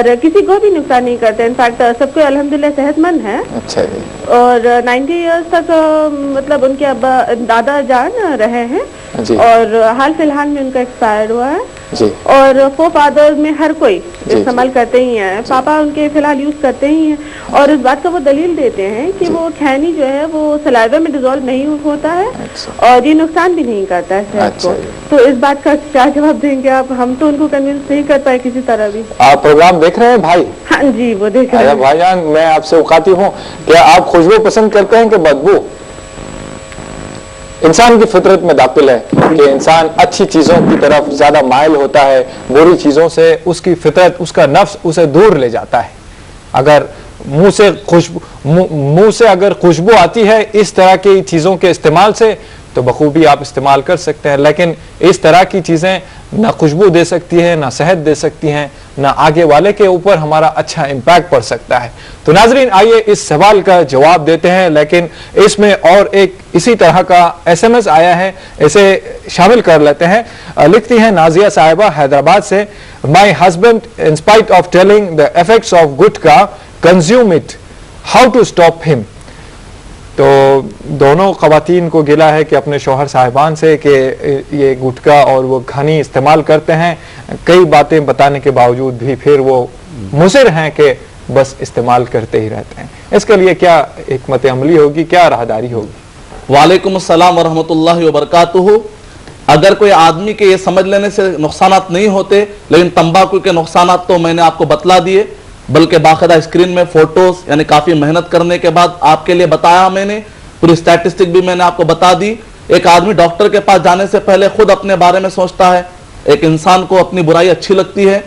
और किसी को भी नुकसान नहीं करते। इनफैक्ट सबको अल्हम्दुलिल्लाह सेहतमंद है। अच्छा जी। और 90 इयर्स तक मतलब उनके अब्बा दादा जान रहे हैं जी। और हाल फिलहाल में उनका एक्सपायर हुआ है जी। और 4 फादर्स में हर कोई इस्तेमाल करते ही है। पापा उनके फिलहाल यूज करते ही हैं और इस बात का वो दलील देते हैं कि वो खैनी जो है वो सलाइवा में डिजोल्व नहीं होता है और ये नुकसान भी नहीं करता है सेहत को। तो इस बात का क्या जवाब देंगे आप? हम तो उनको कन्विंस नहीं कर पाए किसी तरह भी। आप प्रोग्राम देख रहे हैं भाई? हाँ जी, वो देख रहे हैं। भाईजान, मैं आपसे उकाती हूँ, क्या आप खुशबू पसंद करते हैं कि बदबू? इंसान की फितरत में दाखिल है कि इंसान अच्छी चीजों की तरफ ज्यादा माइल होता है, बुरी चीजों से उसकी फितरत, उसका नफ्स उसे दूर ले जाता है। अगर मुंह से अगर खुशबू आती है इस तरह की चीजों के इस्तेमाल से तो बखूबी आप इस्तेमाल कर सकते हैं, लेकिन इस तरह की चीजें ना खुशबू दे सकती है, ना सेहत दे सकती हैं, ना आगे वाले के ऊपर हमारा अच्छा इम्पैक्ट पड़ सकता है। तो नाजरीन, आइए इस सवाल का जवाब देते हैं, लेकिन इसमें और एक इसी तरह का SMS आया है, इसे शामिल कर लेते हैं। लिखती हैं नाजिया साहिबा हैदराबाद से, my husband in spite of telling the effects of gutkha consume it, how to stop him. तो दोनों खवातीन को गिला है कि अपने शौहर साहिबान से कि ये गुटखा और वो घनी इस्तेमाल करते हैं, कई बातें बताने के बावजूद भी फिर वो मुसिर हैं कि बस इस्तेमाल करते ही रहते हैं। इसके लिए क्या हिकमत अमली होगी, क्या राहदारी होगी? वालेकुम अस्सलाम वरहमतुल्लाहि वबरकातुहू। अगर कोई आदमी के ये समझ लेने से नुकसानात नहीं होते, लेकिन तंबाकू के नुकसानात तो मैंने आपको बतला दिए, बल्कि बाकायदा स्क्रीन में फोटोज यानी काफी मेहनत करने के बाद आपके लिए बताया मैंने, पूरी स्टैटिस्टिक भी मैंने आपको बता दी। एक आदमी डॉक्टर के पास जाने से पहले खुद अपने बारे में सोचता है। एक इंसान को अपनी बुराई अच्छी लगती है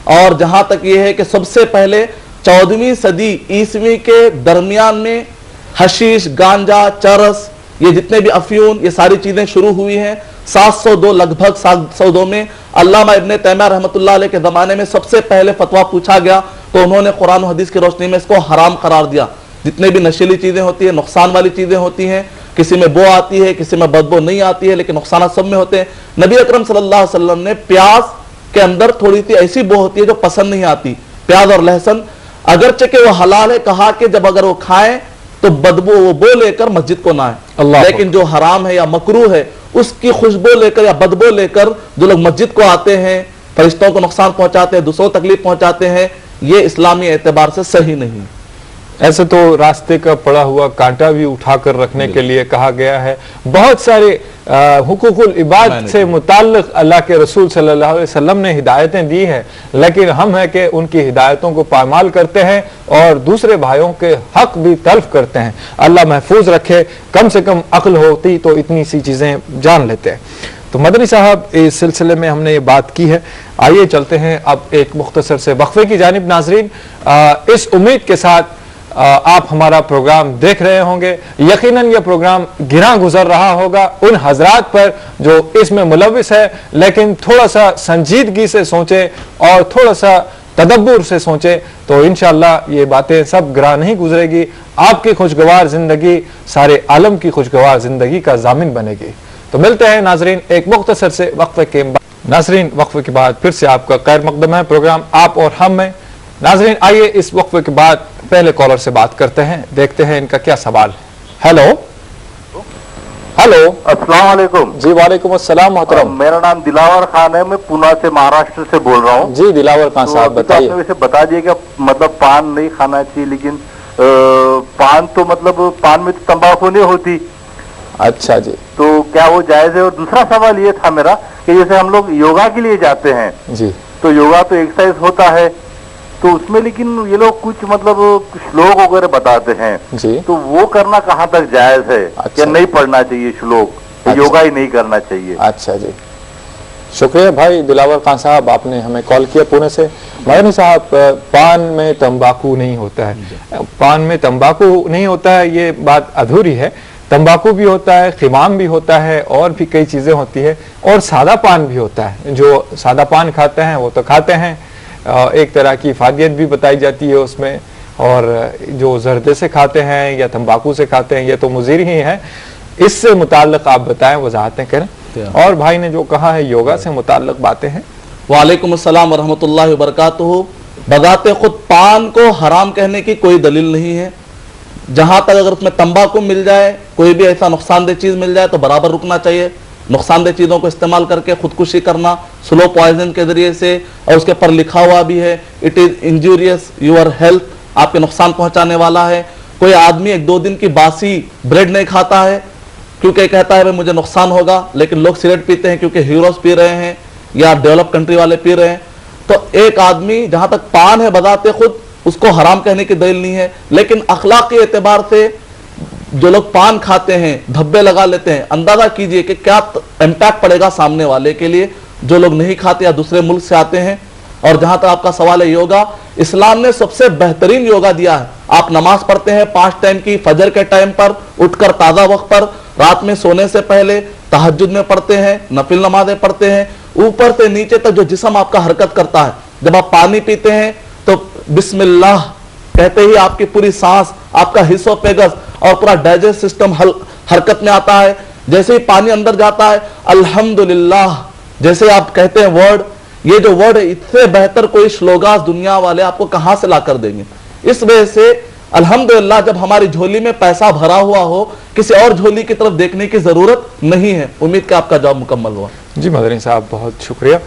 और जहां तक ये है कि सबसे पहले 14वीं सदी ईस्वी के दरमियान में हशीश, गांजा, चरस, ये जितने भी अफ्यून, ये सारी चीजें शुरू हुई हैं। 702 लगभग 702 में अल्लामा इब्ने तैमिया रहमतुल्लाह अलैह के जमाने में सबसे पहले फतवा पूछा गया तो उन्होंने कुरान और हदीस की रोशनी में इसको हराम करार दिया। जितने भी नशीली चीजें होती है, नुकसान वाली चीजें होती हैं, किसी में बो आती है, किसी में बदबू नहीं आती है, लेकिन नुकसान सब में होते हैं। नबी अकरम सल्लल्लाहु अलैहि वसल्लम ने प्याज के अंदर थोड़ी सी ऐसी बो होती है जो पसंद नहीं आती, प्याज और लहसुन, अगरचे के वो हलाल है, कहा कि जब अगर वो खाएं तो बदबू वो बो लेकर मस्जिद को ना आए, लेकिन जो हराम है या मकरूह है उसकी खुशबू लेकर या बदबू लेकर जो लोग मस्जिद को आते हैं, फरिश्तों को नुकसान पहुंचाते हैं, दूसरों को तकलीफ पहुंचाते हैं, ये इस्लामी एतबार से सही नहीं। ऐसे तो रास्ते का पड़ा हुआ कांटा भी उठाकर रखने के लिए कहा गया है। बहुत सारे हुकूकुल इबाद से मुताल्लिक अल्लाह के रसूल सल्लल्लाहु अलैहि वसल्लम ने हिदायतें दी हैं, लेकिन हम है कि उनकी हिदायतों को पामाल करते हैं और दूसरे भाइयों के हक भी तल्फ करते हैं। अल्लाह महफूज रखे, कम से कम अक्ल होती तो इतनी सी चीजें जान लेते हैं। तो मदनी साहब, इस सिलसिले में हमने ये बात की है, आइए चलते हैं अब एक मुख्तसर से वक्फे की जानिब। नाजरीन, इस उम्मीद के साथ आप हमारा प्रोग्राम देख रहे होंगे, यकीनन यह प्रोग्राम गिरा गुजर रहा होगा उन हजरात पर जो इसमें मुलविस है, लेकिन थोड़ा सा संजीदगी से सोचे और थोड़ा सा तदब्बुर से सोचे तो इंशाअल्लाह ये बातें सब गिरा नहीं गुजरेगी। आपकी खुशगवार जिंदगी सारे आलम की खुशगवार जिंदगी का जामिन बनेगी। तो मिलते हैं नाजरीन एक मुख्तसर से वक्फे के बाद। नाजरीन, वक्फे के बाद फिर से आपका खैर मकदम है प्रोग्राम आप और हम में। नाजरीन, आइए इस वक्फे के बाद पहले कॉलर से बात करते हैं, देखते हैं इनका क्या सवाल है। हेलो हेलो, अस्सलाम वालेकुम। जी वालेकुम अस्सलाम मोहतरम। मेरा नाम दिलावर खान है, मैं पुणे से महाराष्ट्र से बोल रहा हूँ। जी दिलावर खान साहब, बताइए। वैसे बता दिया कि मतलब पान नहीं खाना चाहिए, लेकिन पान तो मतलब पान में तो तंबाकू नहीं होती। अच्छा जी, तो क्या वो जायज है? और दूसरा सवाल ये था मेरा कि जैसे हम लोग योगा के लिए जाते हैं जी, तो योगा तो एक्सरसाइज होता है, तो उसमें लेकिन ये लोग कुछ मतलब श्लोक वगैरह बताते हैं जी, तो वो करना कहाँ तक जायज है? अच्छा। या नहीं पढ़ना चाहिए श्लोक? अच्छा। योगा ही नहीं करना चाहिए? अच्छा जी, शुक्रिया भाई दिलावर खान साहब, आपने हमें कॉल किया पुणे से। मदनी साहब, पान में तंबाकू नहीं होता है, पान में तंबाकू नहीं होता है ये बात अधूरी है। तंबाकू भी होता है, खिमाम भी होता है और भी कई चीजें होती है, और सादा पान भी होता है। जो सादा पान खाते हैं वो तो खाते हैं, एक तरह की इफादियत भी बताई जाती है उसमें, और जो जर्दे से खाते हैं या तंबाकू से खाते हैं ये तो मुज़िर ही है। इससे मुताल्लिक आप बताएं, वजाहतें करें। और भाई ने जो कहा है योगा से मुताल्लिक बातें हैं। वालेकुम अस्सलाम वरहमतुल्लाहि वबरकातुहू। बजाते खुद पान को हराम कहने की कोई दलील नहीं है। जहां तक अगर उसमें तंबाकू मिल जाए, कोई भी ऐसा नुकसानदेह चीज मिल जाए तो बराबर रुकना चाहिए। नुकसानदेह चीजों को इस्तेमाल करके खुदकुशी करना स्लो पॉइजन के जरिए से, और उसके पर लिखा हुआ भी है it is injurious your health, आपके नुकसान पहुंचाने वाला है। कोई आदमी 1-2 दिन की बासी ब्रेड नहीं खाता है क्योंकि कहता है भाई मुझे नुकसान होगा, लेकिन लोग सिगरेट पीते हैं क्योंकि हीरोज पी रहे हैं या डेवलप कंट्री वाले पी रहे हैं। तो एक आदमी जहां तक पान है बजाते खुद उसको हराम कहने की दलील नहीं है, लेकिन अखलाकी एतबार से जो लोग पान खाते हैं, धब्बे लगा लेते हैं, अंदाजा कीजिए कि क्या इम्पैक्ट पड़ेगा सामने वाले के लिए जो लोग नहीं खाते या दूसरे मुल्क से आते हैं। और जहां तक आपका सवाल है योगा, इस्लाम ने सबसे बेहतरीन योगा दिया है। आप नमाज पढ़ते हैं 5 टाइम की, फजर के टाइम पर उठकर ताजा वक्त पर, रात में सोने से पहले तहज्जुद में पढ़ते हैं, नफिल नमाजें पढ़ते हैं, ऊपर से नीचे तक जो जिस्म आपका हरकत करता है। जब आप पानी पीते हैं तो बिस्मिल्लाह कहते ही आपकी पूरी सांस, आपका हिस्सोपेगस और पूरा डाइजेस्ट सिस्टम हरकत में आता है। जैसे ही पानी अंदर जाता है अल्हम्दुलिल्लाह जैसे आप कहते हैं वर्ड, ये जो वर्ड है इससे बेहतर कोई श्लोगास दुनिया वाले आपको कहां से ला कर देंगे। इस वजह से अल्हम्दुलिल्लाह जब हमारी झोली में पैसा भरा हुआ हो, किसी और झोली की तरफ देखने की जरूरत नहीं है। उम्मीद का आपका जवाब मुकम्मल हुआ। जी मदनी साहब बहुत शुक्रिया।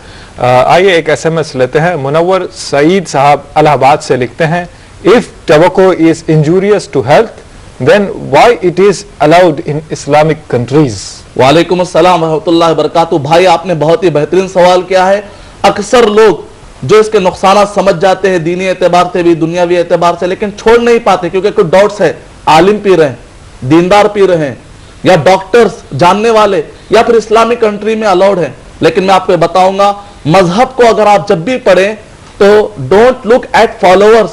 आइए एक SMS लेते हैं। मुनव्वर सईद साहब इलाहाबाद से लिखते हैं, if tobacco is injurious to health then why it is allowed in Islamic countries. वालेकुम अस्सलाम रहमतुल्लाहि बरकातहू। भाई आपने बहुत ही बेहतरीन सवाल किया है। अक्सर लोग जो इसके नुकसान समझ जाते हैं दीनी एतबार से भी दुनियावी एतबार से, लेकिन छोड़ नहीं पाते क्योंकि कुछ डाउट्स है। आलिम पी रहे हैं, दीनदार पी रहे हैं, या डॉक्टर्स जानने वाले, या फिर इस्लामिक कंट्री में अलाउड है। लेकिन मैं आपको बताऊंगा मजहब को अगर आप जब भी पढ़ें तो don't look at followers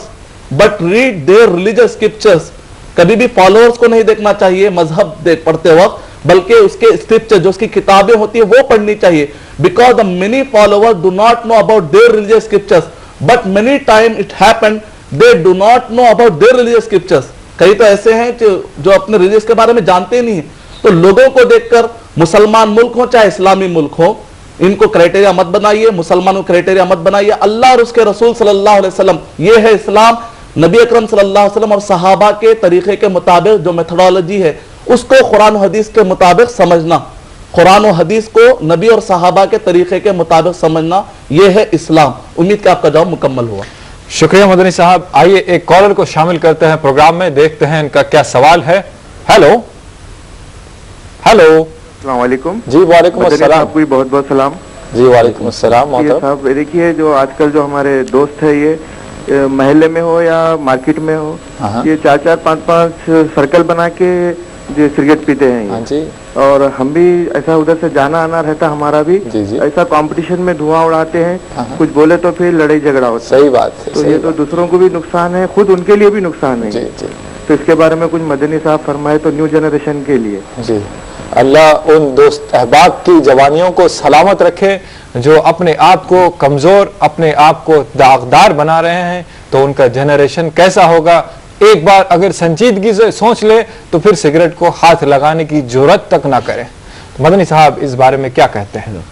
but read there religious scriptures. कभी भी फॉलोअर्स को नहीं देखना चाहिए मजहब पढ़ते वक्त, बल्कि उसके स्क्रिप्चर जो उसकी किताबें होती है वो पढ़नी चाहिए। Because the many followers do not know about their religious scriptures but many time it happened they do not know about their religious scriptures. कई तो ऐसे हैं जो अपने रिलीजियस के बारे में जानते नहीं है। तो लोगों को देखकर, मुसलमान मुल्क हो चाहे इस्लामी मुल्क हो, इनको क्राइटेरिया मत बनाइए, मुसलमानों को क्राइटेरिया मत बनाइए। अल्लाह और उसके रसूल सल्लल्लाहु अलैहि वसल्लम, ये है इस्लाम। नबी अकरम सल्लल्लाहु अलैहि वसल्लम और सहाबा के तरीके के मुताबिक जो मेथोडोलॉजी है उसको कुरान और हदीस के मुताबिक समझना, कुरान और हदीस को नबी और सहाबा के तरीके के मुताबिक समझना, यह है इस्लाम। उम्मीद का आपका जवाब मुकम्मल हुआ। शुक्रिया मदनी साहब। आइए एक कॉलर को शामिल करते हैं प्रोग्राम में, देखते हैं इनका क्या सवाल है। हेलो हेलो अस्सलाम वालेकुम। जी वालेकुम अस्सलाम। आपको भी बहुत बहुत सलाम। जी वालेकुम अस्सलाम। ये साहब देखिए जो आजकल जो हमारे दोस्त है ये महल्ले में हो या मार्केट में हो, ये 4-4, 5-5 सर्कल बना के जो सिगरेट पीते हैं। हाँ जी। और हम भी ऐसा उधर से जाना आना रहता हमारा भी। जी जी। ऐसा कंपटीशन में धुआं उड़ाते हैं, कुछ बोले तो फिर लड़ाई झगड़ा होता है। सही बात है। तो ये तो दूसरों को भी नुकसान है, खुद उनके लिए भी नुकसान है। जी जी। तो इसके बारे में कुछ मदनी साहब फरमाए तो न्यू जनरेशन के लिए। जी अल्लाह उन दोस्त अहबाब की जवानियों को सलामत रखे जो अपने आप को कमजोर, अपने आप को दागदार बना रहे हैं। तो उनका जनरेशन कैसा होगा, एक बार अगर संजीदगी से सोच ले तो फिर सिगरेट को हाथ लगाने की जरूरत तक ना करें। मदनी साहब इस बारे में क्या कहते हैं?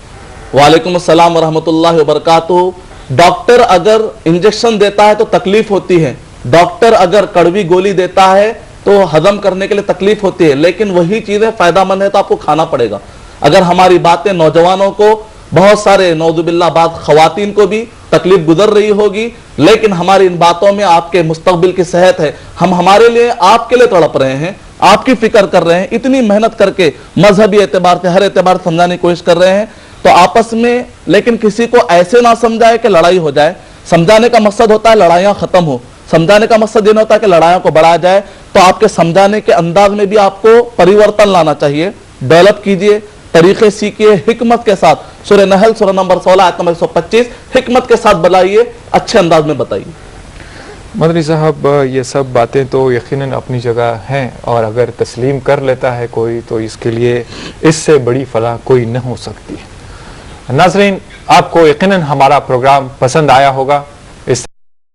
वालेकुम अस्सलाम वरहमतुल्लाहि वबरकातुहू। डॉक्टर अगर इंजेक्शन देता है तो तकलीफ होती है, डॉक्टर अगर कड़वी गोली देता है तो हजम करने के लिए तकलीफ होती है, लेकिन वही चीजें फायदामंद है तो आपको खाना पड़ेगा। अगर हमारी बातें नौजवानों को, बहुत सारे नौजुबिल्ला बात खवातीन को भी तकलीफ गुजर रही होगी, लेकिन हमारी इन बातों में आपके मुस्तकबिल की सेहत है। हम हमारे लिए, आपके लिए तड़प रहे हैं, आपकी फिक्र कर रहे हैं, इतनी मेहनत करके मजहबी एतबार से हर एतबार समझाने की कोशिश कर रहे हैं। तो आपस में, लेकिन किसी को ऐसे ना समझाए कि लड़ाई हो जाए। समझाने का मकसद होता है लड़ाइयां खत्म हो, समझाने का मकसद ये होता है कि लड़ाइयों को बढ़ाया जाए। तो आपके समझाने के अंदाज में भी आपको परिवर्तन लाना चाहिए। डेवलप कीजिए, तरीके सीखिए हिकमत के साथ। सूरह नहल सूरह नंबर 16 आयत नंबर 125 हिकमत के साथ बुलाइए, अच्छे अंदाज में बताइए। मदनी साहब ये सब बातें तो यकीनन अपनी जगह हैं, और अगर तस्लीम कर लेता है कोई तो इसके लिए इससे बड़ी फलाह कोई न हो सकती। नाज़रीन, आपको यकीनन हमारा प्रोग्राम पसंद आया होगा।